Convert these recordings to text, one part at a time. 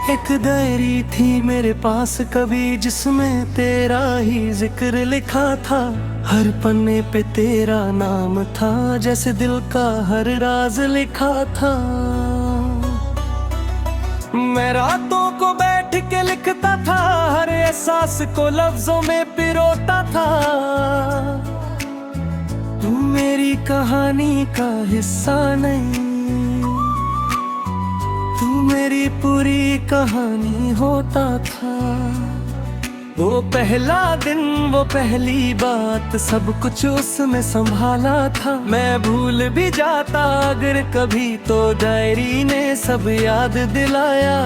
एक डायरी थी मेरे पास कभी जिसमें तेरा ही जिक्र लिखा था। हर पन्ने पे तेरा नाम था, जैसे दिल का हर राज लिखा था। मैं रातों को बैठ के लिखता था, हर एहसास को लफ्जों में पिरोता था। तू मेरी कहानी का हिस्सा नहीं, तू मेरी पूरी कहानी होता था। वो पहला दिन, वो पहली बात, सब कुछ उसमें संभाला था। मैं भूल भी जाता अगर कभी तो डायरी ने सब याद दिलाया।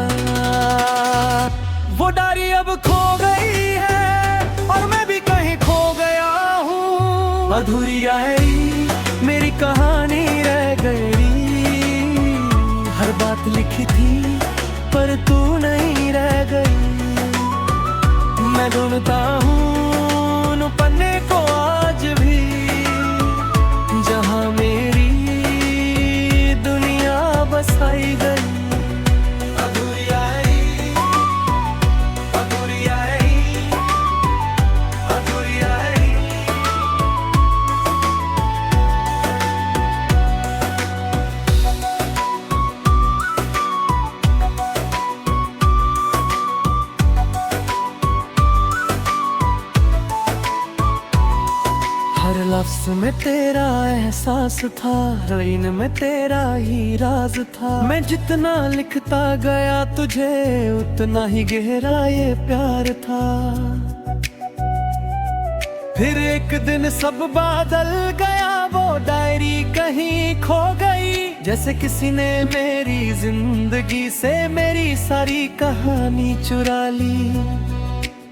वो डायरी अब खो गई है और मैं भी कहीं खो गया हूँ। अधूरी डायरी मेरी कहानी रह गई, हर बात लिखी थी पर तू नहीं रह गई। मैं ढूंढता हूँ उन पन्ने को आज भी, जहाँ मेरी दुनिया बसाई गई। अधूरी आई, अधूरी आई, अधूरी आई। हर लफ्ज में तेरा एहसास था, लाइन में तेरा ही राज था। मैं जितना लिखता गया तुझे, उतना ही गहरा ये प्यार था। फिर एक दिन सब बदल गया, वो डायरी कहीं खो गई। जैसे किसी ने मेरी जिंदगी से मेरी सारी कहानी चुरा ली।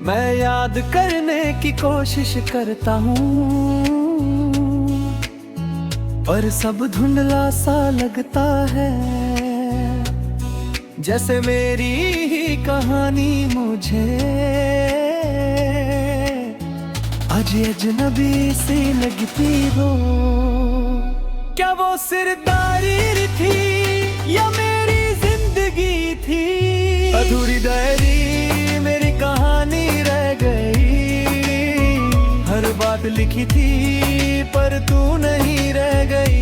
मैं याद करने की कोशिश करता हूँ, पर सब धुंधला सा लगता है। जैसे मेरी ही कहानी मुझे अजनबी सी लगती हो। क्या वो सिरदारी थी या मेरी जिंदगी थी? अधूरी डायरी मेरी कहानी रह गई, हर बात लिखी थी पर तू नहीं रह गई।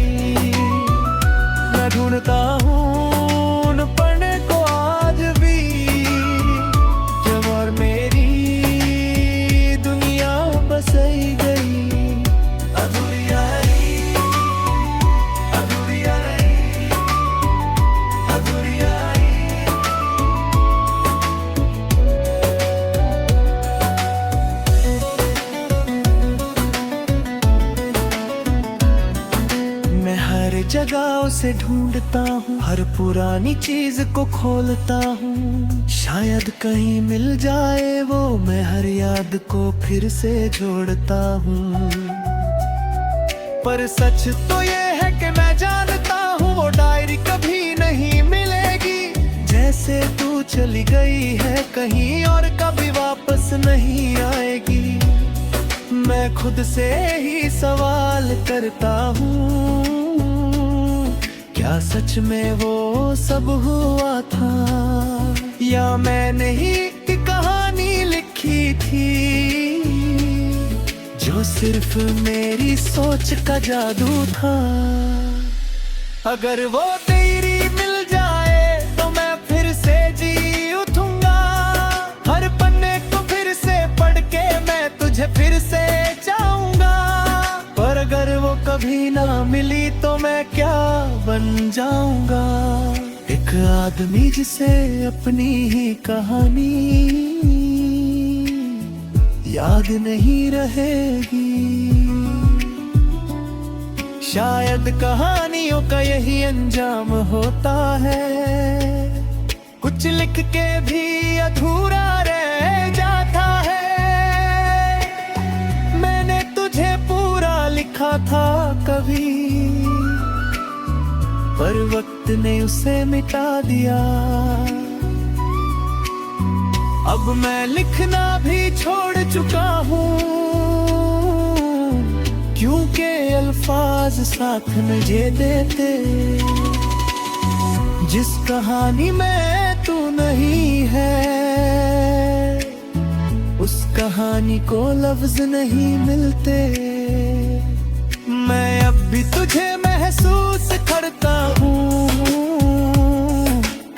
मैं ढूंढता हूँ उन पन्ने को आज भी, जब और मेरी दुनिया बसाई गई। अधूरी आई, अधूरी आई, अधूरी आई। मैं हर जगह उसे ढूंढता हूँ, हर पुरानी चीज को खोलता हूँ। शायद कहीं मिल जाए वो, मैं हर याद को फिर से जोड़ता हूँ। पर सच तो ये है कि मैं जानता हूँ वो डायरी कभी नहीं मिलेगी। जैसे तू चली गई है कहीं और कभी वापस नहीं आएगी। मैं खुद से ही सवाल करता हूँ, क्या सच में वो सब हुआ था, या मैंने ही एक कहानी लिखी थी जो सिर्फ मेरी सोच का जादू था। अगर वो तेरी मिल जाए तो मैं फिर से जी उठूंगा। हर पन्ने को फिर से पढ़ के मैं तुझे फिर से चाहूंगा। पर अगर वो कभी ना मिली तो मैं क्या बन जाऊंगा? एक आदमी जिसे अपनी ही कहानी याद नहीं रहेगी। शायद कहानियों का यही अंजाम होता है, कुछ लिख के भी अधूरा रह जाता है। मैंने तुझे पूरा लिखा था कभी, पर वक्त ने उसे मिटा दिया। अब मैं लिखना भी छोड़ चुका हूँ, क्योंकि अल्फाज साथ न ये देते। जिस कहानी में तू नहीं है, उस कहानी को लफ्ज नहीं मिलते। मैं अब भी तुझे महसूस करता हूँ,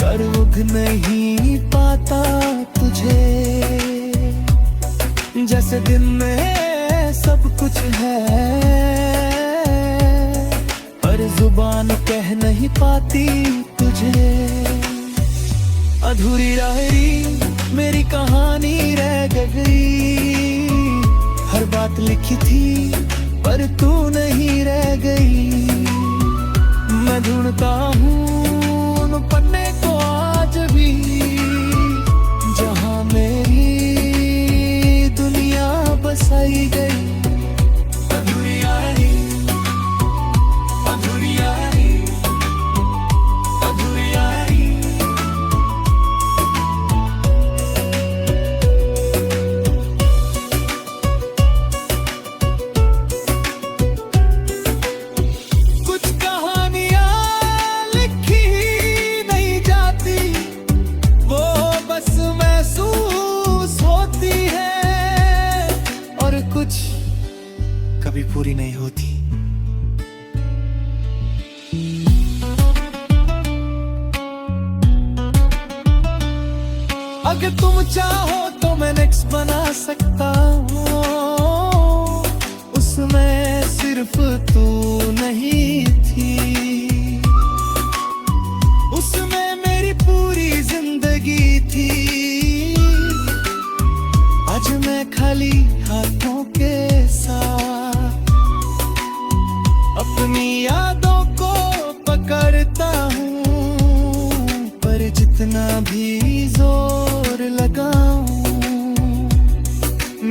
कर उग नहीं पाता तुझे। जैसे दिन में सब कुछ है, पर जुबान कह नहीं पाती तुझे। अधूरी रही मेरी कहानी रह गई, हर बात लिखी थी पर तू नहीं रह गई। मैं ढूंढता हूँ उन पन्ने को आज भी, जहाँ मेरी दुनिया बसाई गई। अधूरी यारी, अधूरी यारी, अधूरी यारी। कुछ कहानियाँ लिखी नहीं जाती, वो बस महसूस होती है, और कुछ कभी पूरी नहीं होती। अगर तुम चाहो तो मैं नेक्स्ट बना सकता हूँ, उसमें सिर्फ तू नहीं थी, उसमें मेरी पूरी जिंदगी थी। आज मैं खाली हाथों के साथ अपनी यादों को पकड़ता हूँ, पर जितना भी जोर लगाऊं,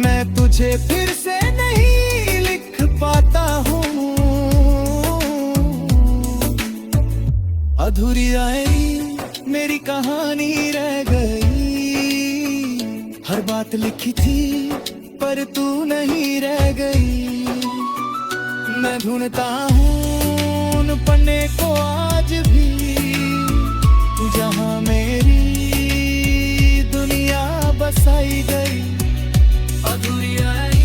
मैं तुझे फिर से नहीं लिख पाता हूँ। अधूरी आई मेरी कहानी रह गई, हर बात लिखी थी पर तू नहीं रह गई। मैं ढूंढता हूँ उन पन्ने को आज भी, जहाँ मेरी दुनिया बसाई गई। अधूरी आई।